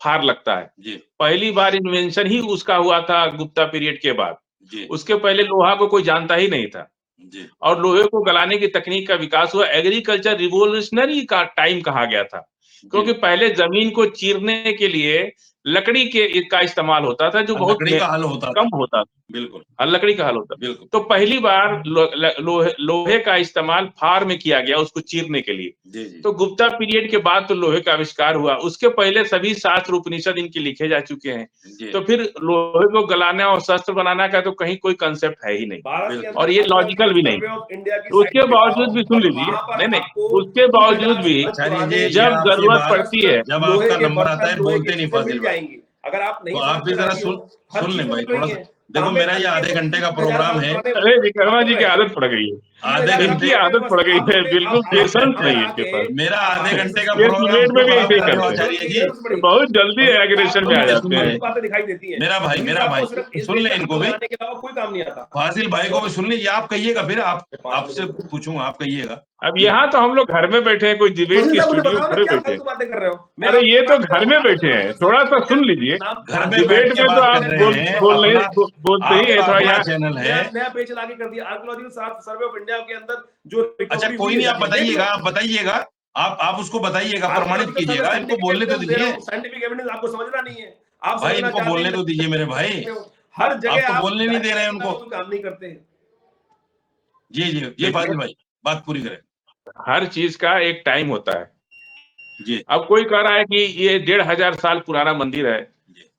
फार लगता है, जी, पहली बार इन्वेंशन ही उसका हुआ था गुप्ता पीरियड के बाद। जी, उसके पहले लोहा को कोई जानता ही नहीं था, जी, और लोहे को गलाने की तकनीक का विकास हुआ। एग्रीकल्चर रिवोल्यूशनरी का टाइम कहा गया था, क्योंकि पहले जमीन को चीरने के लिए लकड़ी का इस्तेमाल होता था, जो बहुत लकड़ी का हल होता कम था। होता था। बिल्कुल, लकड़ी का हल होता था। बिल्कुल। तो पहली बार लोहे का इस्तेमाल फार में किया गया, उसको चीरने के लिए। जी, जी, तो गुप्ता पीरियड के बाद तो लोहे का आविष्कार हुआ। उसके पहले सभी शास्त्र उपनिषद इनके लिखे जा चुके हैं। जी। तो फिर लोहे को गलाना और शस्त्र बनाना का तो कहीं कोई कंसेप्ट है ही नहीं, भारत के अंदर और ये लॉजिकल भी नहीं। सर्वे ऑफ इंडिया की तो उसके साइट पे बावजूद भी सुन जाओ, लीजिए, वहां पर नहीं, आपको उसके बावजूद 3000 भी पुराने जब आपकी जरूरत बात- पड़ती है, जब लोहे आपका के नंबर आता है बर्तन, लोहे बोलते की नहीं चीजें फाजिल मिल भाई। जाएंगी। अगर आप नहीं तो आप भी समझ जरा रही हो, हर सुन चीज लें तो भाई, मिल रही थोड़ा है। सा देखो, मेरा ये आधे घंटे का प्रोग्राम है। अरे विक्रमा जी की आदत पड़ गई है, आधे इनकी घंटे आदत पड़ गई है, बिल्कुल पेशेंस नहीं है इनके पास। मेरा आधे घंटे का ये प्रोग्राम डिबेट में भी क्यों ऐसे ही खराब कर रहे हो करते आचार्य जी? हैं, बहुत जल्दी एग्रेशन में आ जाते हैं। बातें दिखाई देती हैं। मेरा भाई सुन ले इनको भी, लगाने के अलावा कोई काम नहीं आता। फाजिल भाई को भी सुन लीजिए। आप कहिएगा, फिर आपसे पूछूंगा, आप कहिएगा। अब यहाँ तो हम लोग घर में बैठे हैं, कोई डिबेट की स्टूडियो थोड़े बैठे हैं। बातें कर रहे हो। अरे ये तो घर में बैठे हैं, थोड़ा सा सुन लीजिए। घर में बैठ डिबेट के में तो बात आप कर रहे हैं, बोलते ही है, आपका थोड़ा अपना यहाँ। चैनल है। नया पेज आगे कर दिया। आर्कियोलॉजिकल सर्वे ऑफ इंडिया के अंदर जो अच्छा कोई नहीं, आप बताइएगा, आप उसको बताइएगा, प्रमाणित कीजिएगा। इनको बोलने तो दीजिए साइंटिफिक एविडेंस आपको समझना नहीं है। आप भाई, इनको बोलने तो दीजिए मेरे भाई। हर जगह आप बोलने नहीं दे रहे हैं उनको। काम नहीं करते। जी फाजिल भाई, बात पूरी करें। हर चीज का एक टाइम होता है। जी, अब कोई कह रहा है कि ये 1500 साल पुराना मंदिर है,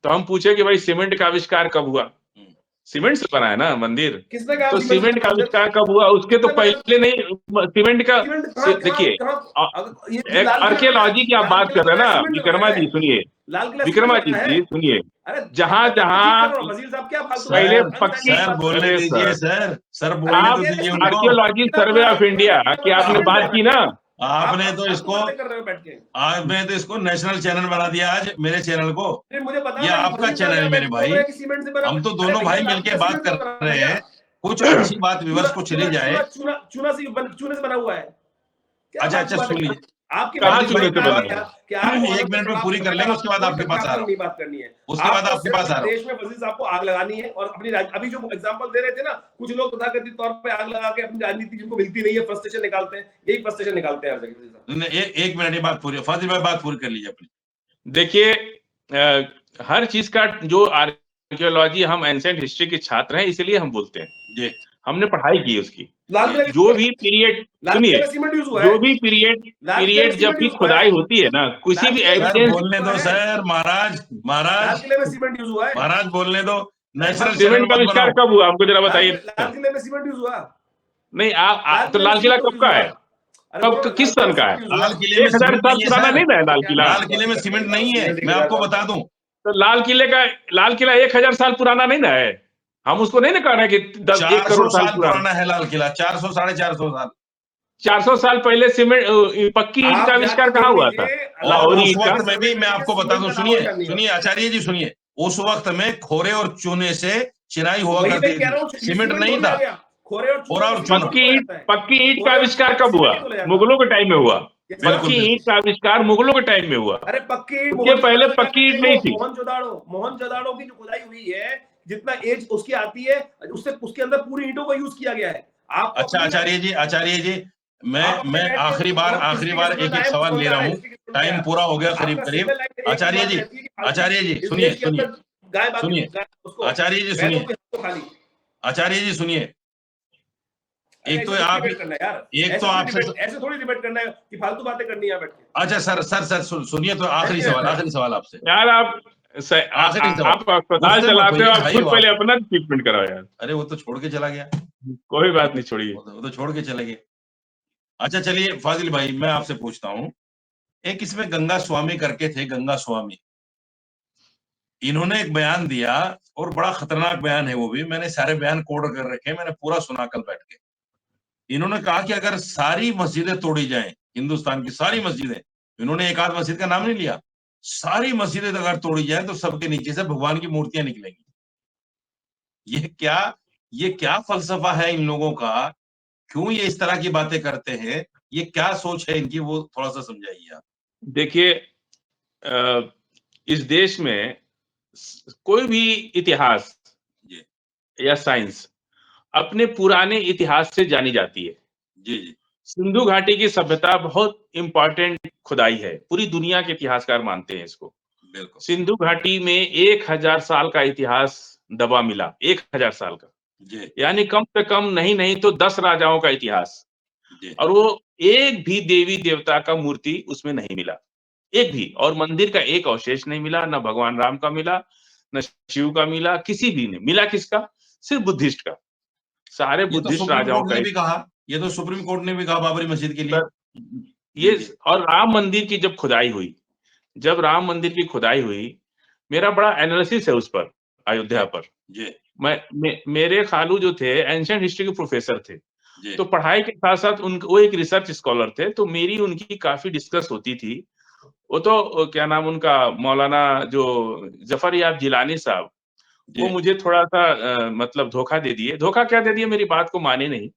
तो हम पूछे कि भाई सीमेंट का आविष्कार कब हुआ? सीमेंट से बना है ना मंदिर, किसने कहा तो सीमेंट का आविष्कार कब हुआ? उसके तो पहले नहीं, सीमेंट का देखिए, एक आर्कियोलॉजी की आप बात कर रहे हैं ना विक्रमा जी, सुनिए विक्रमा जी सुनिए, जहां पहले पक्की, सर बोलने दीजिए, सर बोलने आप तो दीजिए उनको। आर्कियोलॉजी सर्वे ऑफ इंडिया की आपने बात की ना, आपने तो इसको नेशनल चैनल बना दिया आज, मेरे चैनल को। मुझे पता ये आपका चैनल है मेरे भाई। हम तो दोनों भाई मिलके बात कर रहे हैं, कुछ अच्छी बात व्यूअर्स को चली जाए। चूना से बना हुआ है। अच्छा सुन लीजिए, आपकी कहाँ बात चूने से बना हुआ? एक मिनट में पूरी कर लेंगे, उसके बाद आपके पास आ रहा हूँ। बात करनी है, उसके बाद आपके पास आ रहा हूँ। देश में वजीर साहब को आग लगानी है, और अपनी अभी जो एग्जांपल दे रहे थे ना, कुछ लोग तथाकथित तौर पे आग लगा के अपनी राजनीति जिनको मिलती नहीं है फ्रस्ट्रेशन निकालते हैं, यही फ्रस्ट्रेशन निकालते हैं हर जगह। एक मिनट, ये बात पूरी, फाजिल भाई बात पूरी कर लीजिए अपनी। देखिए, हर चीज का जो आर्कियोलॉजी, हम एंशिएंट हिस्ट्री के छात्र हैं, इसलिए हम बोलते हैं जी, हमने पढ़ाई की उसकी। लाल जो भी पीरियड, सुनिए, जो भी पीरियड जब भी खुदाई होती है ना, किसी भी एविडेंस, बोलने दो सर, महाराज लाल किले में सीमेंट यूज हुआ है। महाराज बोलने दो। नेशनल सीमेंट का आविष्कार कब हुआ हमको जरा बताइए। लाल किले में सीमेंट यूज हुआ नहीं, आप तो लाल किला कब का है, कब किस सन का है? लाल किले में 1000 साल पुराना नहीं है लाल किला। लाल किले में सीमेंट नहीं है, मैं आपको बता दूं। तो लाल किला 1000 साल पुराना नहीं ना है। हम उसको नहीं ना कह रहे कि 1 करोड़ साल पुराना है लाल किला। 400 साढ़े 400 साल 400 साल पहले सीमेंट पक्की ईंट का आविष्कार कहाँ हुआ था? लाहौरी ईंट का। में भी मैं आपको बता दूं, सुनिए आचार्य जी सुनिए, उस वक्त में खोरे और चूने से चिनाई हुआ करती थी, सीमेंट नहीं था। पक्की ईंट का आविष्कार कब हुआ? मुगलों के टाइम में हुआ। पक्की ईंट का आविष्कार मुगलों के टाइम में हुआ। अरे पक्की ईंट, उसके पहले पक्की ईंट नहीं थी। मोहनजोदाड़ो की जो खुदाई हुई है, जितना एज उसकी आती है, उसके अंदर पूरी ईंटों का यूज किया गया है। आप अच्छा आचार्य जी मैं आखिरी बार एक सवाल ले रहा हूँ, टाइम पूरा हो गया करीब। आचार्य जी सुनिए आचार्य जी सुनिए एक तो ऐसे आप डिबेट करना है यार, एक तो आपसे ऐसे थोड़ी डिबेट करना है कि फालतू बातें करनी है बैठ के। अच्छा सर सुनिए, तो आखिरी सवाल आपसे। यार आप आखिरी सवाल, आप अस्पताल गुस्से मत चलाते हो, होइए आप भाई, खुद पहले अपना ट्रीटमेंट कराओ यार। अरे वो तो छोड़ के चला गया, कोई बात नहीं, छोड़िए। वो तो छोड़ के चले गए। अच्छा चलिए फाजिल भाई, मैं आपसे पूछता हूँ, एक इसमें गंगा स्वामी करके थे, गंगा स्वामी, इन्होंने एक बयान दिया और बड़ा खतरनाक बयान है वो भी, मैंने सारे बयान कोड कर रखे हैं, मैंने पूरा सुना कल बैठ के। इन्होंने कहा कि अगर सारी मस्जिदें तोड़ी जाएं, हिंदुस्तान की सारी मस्जिदें, इन्होंने एक आध मस्जिद का नाम नहीं लिया, सारी मस्जिदें अगर तोड़ी जाएं तो सबके नीचे से भगवान की मूर्तियां निकलेंगी। ये क्या फलसफा है इन लोगों का? क्यों ये इस तरह की बातें करते हैं? ये क्या सोच है इनकी, वो थोड़ा सा समझाइए आप। देखिए, इस देश में कोई भी इतिहास जी या साइंस अपने पुराने इतिहास से जानी जाती है। जी जी सिंधु घाटी की सभ्यता बहुत इंपॉर्टेंट खुदाई है, पूरी दुनिया के इतिहासकार मानते हैं इसको। बिल्कुल सिंधु घाटी में 1000 साल का इतिहास दबा मिला, 1000 साल का, जी यानी कम से कम नहीं तो 10 राजाओं का इतिहास। जी और वो एक भी देवी देवता का मूर्ति उसमें नहीं मिला, एक भी, और मंदिर का एक अवशेष नहीं मिला, ना भगवान राम का मिला, न शिव का मिला, किसी भी नहीं मिला। किसका? सिर्फ बुद्धिस्ट का, सारे ये तो बुद्धिस्ट सुप्रीम राजाओं कोर्ट का। ने भी कहा, ये तो सुप्रीम कोर्ट ने भी कहा बाबरी मस्जिद के लिए। ये जी और राम मंदिर की जब खुदाई हुई, जब राम मंदिर की खुदाई हुई, मेरा बड़ा एनालिसिस है उस पर, अयोध्या पर। जी मेरे खालू जो थे एंशिएंट हिस्ट्री के प्रोफेसर थे, जी तो पढ़ाई के साथ साथ वो एक रिसर्च स्कॉलर थे, तो मेरी उनकी काफी डिस्कस होती थी। वो तो क्या नाम उनका, मौलाना जो जफर याब जिलानी साहब, वो जी मुझे थोड़ा सा मतलब धोखा दे दिए। धोखा क्या दे दिए, मेरी बात को माने नहीं।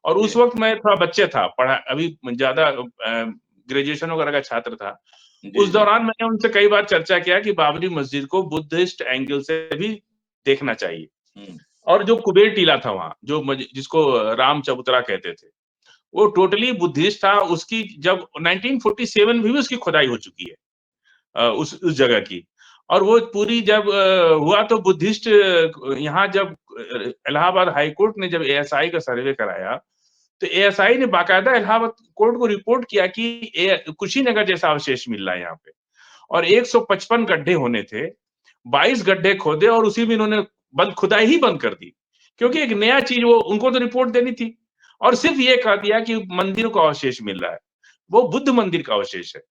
और उस जी वक्त मैं थोड़ा बच्चे था, पढ़ा अभी ज्यादा ग्रेजुएशन वगैरह का छात्र था। जी उस जी दौरान मैंने उनसे कई बार चर्चा किया कि बाबरी मस्जिद को बुद्धिस्ट एंगल से भी देखना चाहिए। हम्म, और जो कुबेर टीला था वहां, जिसको राम चबूतरा कहते थे, वो टोटली बुद्धिस्ट था। उसकी जब 1947 में भी उसकी खुदाई हो चुकी है, उस जगह की। और वो पूरी जब हुआ तो बुद्धिस्ट, यहाँ जब इलाहाबाद हाई कोर्ट ने जब एएसआई का सर्वे कराया, तो एएसआई ने बाकायदा इलाहाबाद कोर्ट को रिपोर्ट किया कि कुशीनगर जैसा अवशेष मिल रहा है यहाँ पे, और 155 गड्ढे होने थे, 22 गड्ढे खोदे और उसी में इन्होंने खुदाई ही बंद कर दी, क्योंकि एक नया चीज वो उनको तो रिपोर्ट देनी थी। और सिर्फ ये कह दिया कि मंदिर का अवशेष मिल रहा है, वो बुद्ध मंदिर का अवशेष है।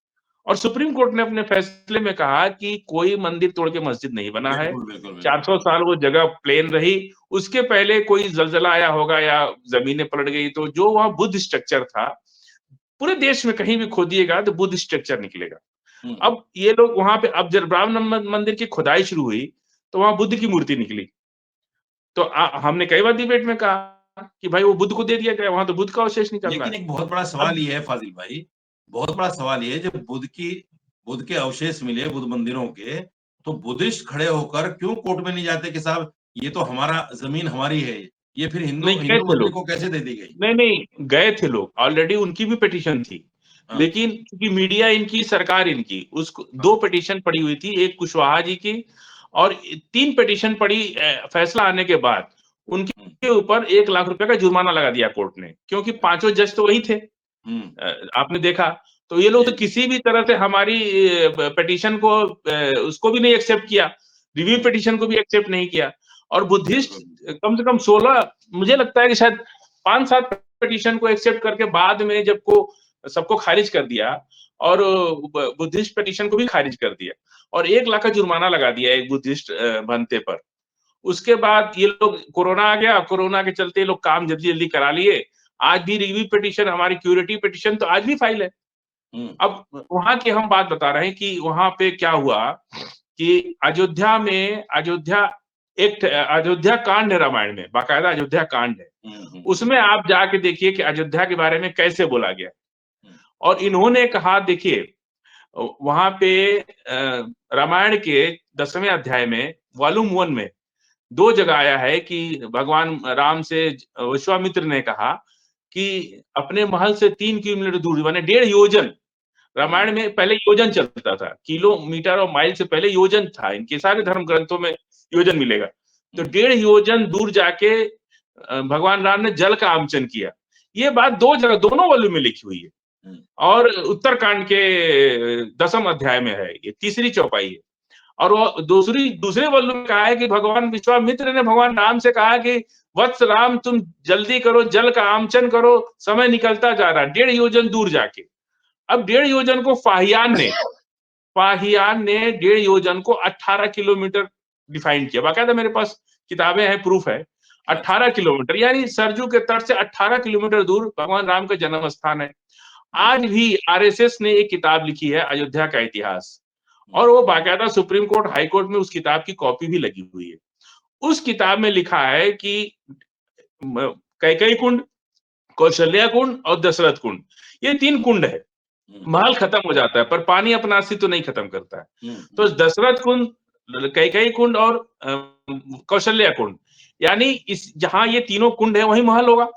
और सुप्रीम कोर्ट ने अपने फैसले में कहा कि कोई मंदिर तोड़ के मस्जिद नहीं बना है। बिल्कुल बिल्कुल बिल्कुल 400 साल वो जगह प्लेन रही, उसके पहले कोई जलजला आया होगा या जमीनें पलट गई, तो जो वहां बुद्ध स्ट्रक्चर था, पूरे देश में कहीं भी खोदिएगा तो बुद्ध स्ट्रक्चर निकलेगा। हम्म, अब ये लोग वहां पे, अब जब राम मंदिर की खुदाई शुरू हुई तो वहां बुद्ध की मूर्ति निकली। तो हमने कई बार डिबेट में कहा कि भाई वो बुद्ध को दे दिया गया, वहां तो बुद्ध का अवशेष निकल रहा लेकिन है। एक बहुत बड़ा अब सवाल ये है फाजिल भाई, बहुत बड़ा सवाल ये है, जब बुद्ध के अवशेष मिले बुद्ध मंदिरों के, तो बुद्धिस्ट खड़े होकर क्यों कोर्ट में नहीं जाते कि साहब ये तो हमारा जमीन हमारी है, ये फिर हिंदू नहीं गए हिंदू थे मंदिर लोग, को कैसे दे दी गई? नहीं गए थे लोग, ऑलरेडी उनकी भी पिटीशन थी। हाँ लेकिन क्योंकि मीडिया इनकी, सरकार इनकी, उसको हाँ 2 पिटीशन पड़ी हुई थी, एक कुशवाहा जी की और 3 पिटीशन पड़ी। फैसला आने के बाद हम्म, उनके ऊपर 1 लाख रुपए का जुर्माना लगा दिया कोर्ट ने, क्योंकि पांचों जज तो वही थे। हम्म, आपने देखा, तो ये लोग जी तो किसी भी तरह से हमारी पिटीशन को, उसको भी नहीं एक्सेप्ट किया, रिव्यू हम्म, पिटीशन को भी एक्सेप्ट नहीं किया। और बुद्धिस्ट बिल्कुल कम से कम 16, मुझे लगता है कि शायद 5-7 पिटीशन को एक्सेप्ट करके बाद में जब को सबको खारिज कर दिया, और बुद्धिस्ट पिटीशन को भी खारिज कर दिया, और 1 लाख का जुर्माना लगा दिया एक बुद्धिस्ट बनते पर। उसके बाद ये लोग, कोरोना आ गया, कोरोना के चलते ये लोग काम जल्दी जल्दी करा लिए। आज भी रिव्यू पिटीशन, हमारी क्यूरेटिव पिटीशन तो आज भी फाइल है। हम्म, अब वहां की हम बात बता रहे हैं कि वहां पे क्या हुआ कि अयोध्या में, अयोध्या कांड है रामायण में, बाकायदा अयोध्या कांड है। हम्म, उसमें आप जाके देखिए कि अयोध्या के बारे में कैसे बोला गया। हम्म, और इन्होंने कहा, देखिए वहां पे रामायण के 10वें अध्याय में, वॉल्यूम 1 में 2 जगह आया है कि भगवान राम से विश्वामित्र ने कहा कि अपने महल से 3 किलोमीटर दूर, माने 1.5 योजन, हम्म, रामायण में पहले योजन चलता था, किलोमीटर और माइल से पहले योजन था, इनके सारे धर्म ग्रंथों में योजन मिलेगा। तो हम्म, 1.5 योजन दूर जाके भगवान राम ने जल का आमंत्रण किया ये बात दो जगह दोनों वॉल्यूम में लिखी हुई है और उत्तरकांड के 10वें अध्याय में है, ये तीसरी चौपाई है। और वो दूसरे वॉल्यूम में कहा है कि भगवान विश्वामित्र ने भगवान राम से कहा कि वत्स राम तुम जल्दी करो, जल का आमचन करो, समय निकलता जा रहा, 1.5 योजन दूर जाके। अब 1.5 योजन को फाहियान ने 1.5 योजन को 18 किलोमीटर डिफाइन किया। बाकायदा मेरे पास किताबें हैं, प्रूफ है। 18 किलोमीटर यानी सरजू के तट से 18 किलोमीटर दूर भगवान राम का जन्म स्थान है। आज भी आरएसएस ने एक किताब लिखी है, अयोध्या का इतिहास, और वो बाकायदा सुप्रीम कोर्ट, हाई कोर्ट में उस किताब की कॉपी भी लगी हुई है। उस किताब में लिखा है कि कैकेयी कुंड, कौशल्या कुंड और दशरथ कुंड, ये 3 कुंड है। महल खत्म हो जाता है पर पानी अपना अस्तित्व नहीं खत्म करता है। तो दशरथ कुंड, कैकेयी कुंड और कौशल्या कुंड, यानी इस जहां ये तीनों कुंड है वहीं महल होगा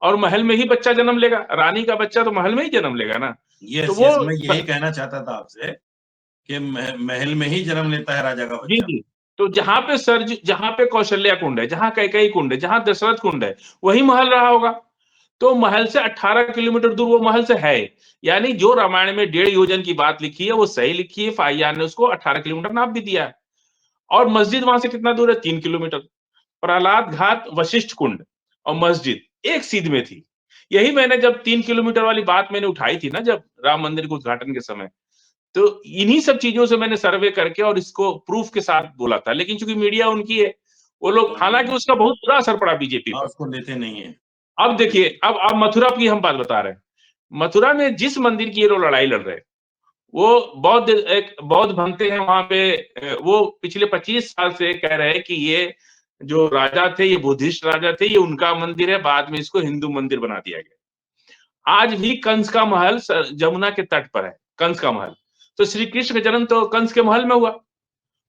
और महल में ही बच्चा जन्म लेगा। रानी का बच्चा तो महल में ही जन्म लेगा ना। तो वो मैं यही कहना चाहता था आपसे कि महल में ही जन्म लेता है राजा का जी बच्चा। जी। तो जहां पे कौशल्या कुंड है, जहां कैकेयी कुंड है, जहां दशरथ कुंड है, वही महल रहा होगा। तो महल से 18 किलोमीटर दूर वो महल से है, यानी जो रामायण में 1.5 योजन की बात लिखी है वो सही लिखी है। फाहियान ने उसको 18 किलोमीटर नाप भी दिया है। और मस्जिद वहां से कितना दूर है? 3 किलोमीटर। प्रहलाद घाट, वशिष्ठ कुंड और मस्जिद एक सीध में थी। यही मैंने जब 3 किलोमीटर वाली बात मैंने उठाई थी ना, जब राम मंदिर के उद्घाटन के समय, तो इन्हीं सब चीजों से मैंने सर्वे करके और इसको प्रूफ के साथ बोला था। लेकिन चूंकि मीडिया उनकी है, वो लोग, हालांकि उसका बहुत बुरा असर पड़ा बीजेपी पर, उसको लेते नहीं है। अब देखिए, अब मथुरा की हम बात बता रहे हैं। मथुरा में जिस मंदिर की ये लोग लड़ाई लड़ रहे हैं, वो एक बौद्ध भंते हैं वहां पे, वो पिछले 25 साल से कह रहे हैं कि ये जो राजा थे, ये बुद्धिस्ट राजा थे, ये उनका मंदिर है, बाद में इसको हिंदू मंदिर बना दिया गया। आज भी कंस का महल जमुना के तट पर है, कंस का महल। तो श्री कृष्ण का जन्म तो कंस के महल में हुआ।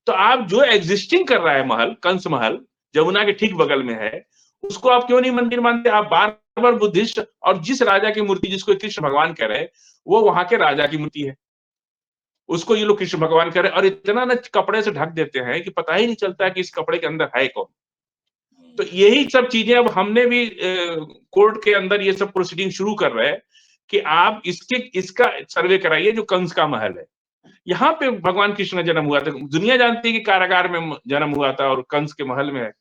तो आप जो एग्जिस्टिंग कर रहा है महल, कंस महल, जमुना के ठीक बगल में है, उसको आप क्यों नहीं मंदिर मानते? आप बार बार बुद्धिस्ट, और जिस राजा की मूर्ति जिसको कृष्ण भगवान कह रहे हैं, वो वहां के राजा की मूर्ति है, उसको ये लोग कृष्ण भगवान कह रहे हैं, और इतना ना कपड़े से ढक देते हैं कि पता ही नहीं चलता है कि इस कपड़े के अंदर है कौन। तो यही सब चीजें अब हमने भी कोर्ट के अंदर ये सब प्रोसीडिंग शुरू कर रहे हैं कि आप इसका सर्वे कराइए, जो कंस का महल है। यहाँ पे भगवान कृष्ण का जन्म हुआ था। दुनिया जानती है कि कारागार में जन्म हुआ था और कंस के महल में है।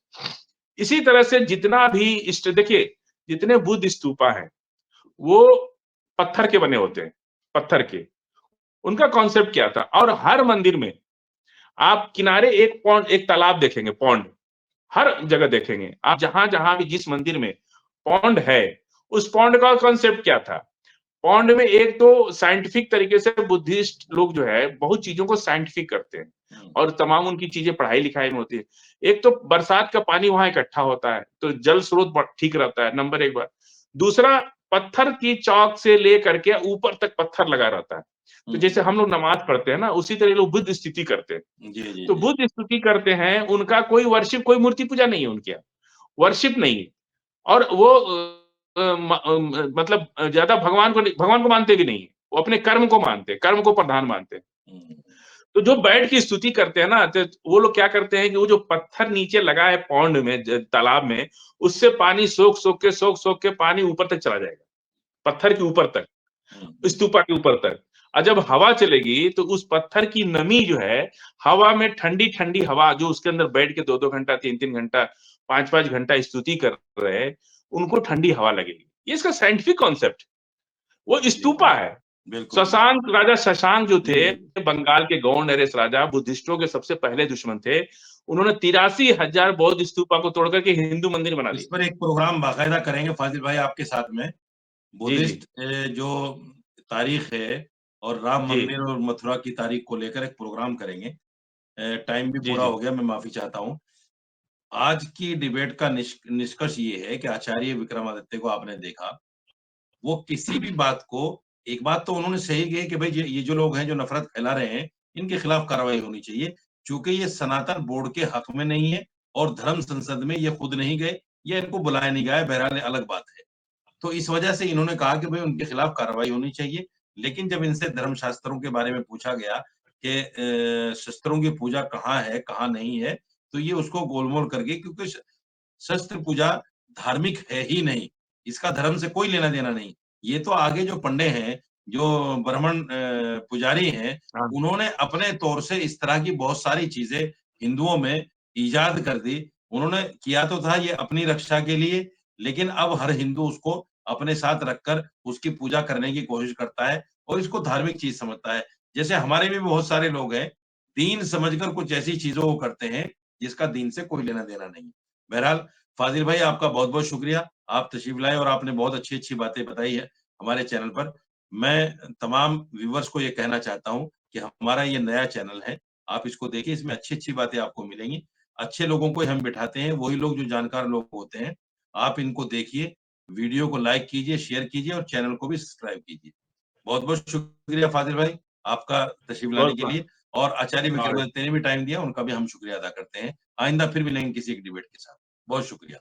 इसी तरह से जितना भी देखिए, जितने बुद्ध स्तूपा हैं वो पत्थर के बने होते हैं, पत्थर के। उनका कॉन्सेप्ट क्या था? और हर मंदिर में आप किनारे एक तालाब देखेंगे, पॉन्ड, हर जगह देखेंगे आप। जहां जहां भी जिस मंदिर में पॉन्ड है, उस पॉन्ड का कॉन्सेप्ट क्या था? पॉन्ड में एक तो साइंटिफिक तरीके से बुद्धिस्ट लोग जो है बहुत चीजों को साइंटिफिक करते हैं और तमाम उनकी चीजें पढ़ाई लिखाई में होती है। एक तो बरसात का पानी वहां इकट्ठा होता है, तो जल स्रोत ठीक रहता है, नंबर 1 बात। दूसरा, पत्थर की चौक से लेकर के ऊपर तक पत्थर लगा रहता है। तो जैसे हम लोग नमाज पढ़ते हैं ना, उसी तरह लोग बुद्ध स्तुति करते हैं। तो बुद्ध स्तुति करते हैं, उनका कोई वर्शिप, कोई मूर्ति पूजा नहीं है उनके यहाँ, वर्शिप नहीं है। और वो मतलब ज्यादा भगवान को मानते भी नहीं है, वो अपने कर्म को मानते हैं, कर्म को प्रधान मानते हैं। तो जो बैठ की स्तुति करते हैं ना, तो वो लोग क्या करते हैं कि वो जो पत्थर नीचे लगा है पॉन्ड में, तालाब में, उससे पानी सोख के पानी ऊपर तक चला जाएगा, पत्थर के ऊपर तक, स्तूपा के ऊपर तक। और जब हवा चलेगी तो उस पत्थर की नमी जो है, हवा में ठंडी ठंडी हवा, जो उसके अंदर बैठ के 2-2 घंटा, 3-3 घंटा, 5-5 घंटा स्तुति कर रहे हैं, उनको ठंडी हवा लगेगी। ये इसका साइंटिफिक कॉन्सेप्ट, वो स्तूपा है। शशांक, राजा शशांक जो थे, बंगाल के गौड़ नरेश राजा, बुद्धिस्टों के सबसे पहले दुश्मन थे। उन्होंने 83,000 बौद्ध स्तूपा को तोड़ करके हिंदू मंदिर बना दिया। इस पर एक प्रोग्राम बाकायदा करेंगे फाजिल भाई आपके साथ में। बुद्धिस्ट जो तारीख है और राम मंदिर और मथुरा की तारीख को लेकर एक प्रोग्राम करेंगे। टाइम भी पूरा हो गया, मैं माफी चाहता हूँ। आज की डिबेट का निष्कर्ष ये है कि आचार्य विक्रमादित्य को आपने देखा, वो किसी भी बात को, एक बात तो उन्होंने सही कही कि भाई ये जो लोग हैं जो नफरत फैला रहे हैं, इनके खिलाफ कार्रवाई होनी चाहिए, चूंकि ये सनातन बोर्ड के हक में नहीं है और धर्म संसद में ये खुद नहीं गए, ये इनको बुलाया नहीं गया है, बहरहाल अलग बात है। तो इस वजह से इन्होंने कहा कि भाई उनके खिलाफ कार्रवाई होनी चाहिए। लेकिन जब इनसे धर्म शास्त्रों के बारे में पूछा गया कि शस्त्रों की पूजा कहाँ है, कहाँ नहीं है, तो ये उसको गोलमोल कर गए, क्योंकि शस्त्र पूजा धार्मिक है ही नहीं। इसका धर्म से कोई लेना देना नहीं। ये तो आगे जो पंडे हैं, जो ब्राह्मण पुजारी हैं, हाँ। उन्होंने अपने तौर से इस तरह की बहुत सारी चीजें हिंदुओं में ईजाद कर दी। उन्होंने किया तो था ये अपनी रक्षा के लिए, लेकिन अब हर हिंदू उसको अपने साथ रखकर उसकी पूजा करने की कोशिश करता है और इसको धार्मिक चीज समझता है। जैसे हमारे भी बहुत सारे लोग हैं, दीन समझकर कुछ ऐसी चीजों को करते हैं जिसका दीन से कोई लेना देना नहीं। बहरहाल फाजिल भाई, आपका बहुत बहुत शुक्रिया, आप तशरीफ लाए और आपने बहुत अच्छी अच्छी बातें बताई है हमारे चैनल पर। मैं तमाम व्यूवर्स को ये कहना चाहता हूँ कि हमारा ये नया चैनल है, आप इसको देखिए, इसमें अच्छी अच्छी बातें आपको मिलेंगी। अच्छे लोगों को हम बिठाते हैं, वही लोग जो जानकार लोग होते हैं। आप इनको देखिए, वीडियो को लाइक कीजिए, शेयर कीजिए और चैनल को भी सब्सक्राइब कीजिए। बहुत बहुत शुक्रिया फाजिल भाई आपका तशरीफ लाने के लिए, और आचार्य विक्रमादित्य ने भी टाइम दिया, उनका भी हम शुक्रिया अदा करते हैं। आइंदा फिर मिलेंगे किसी एक डिबेट के साथ। बहुत शुक्रिया।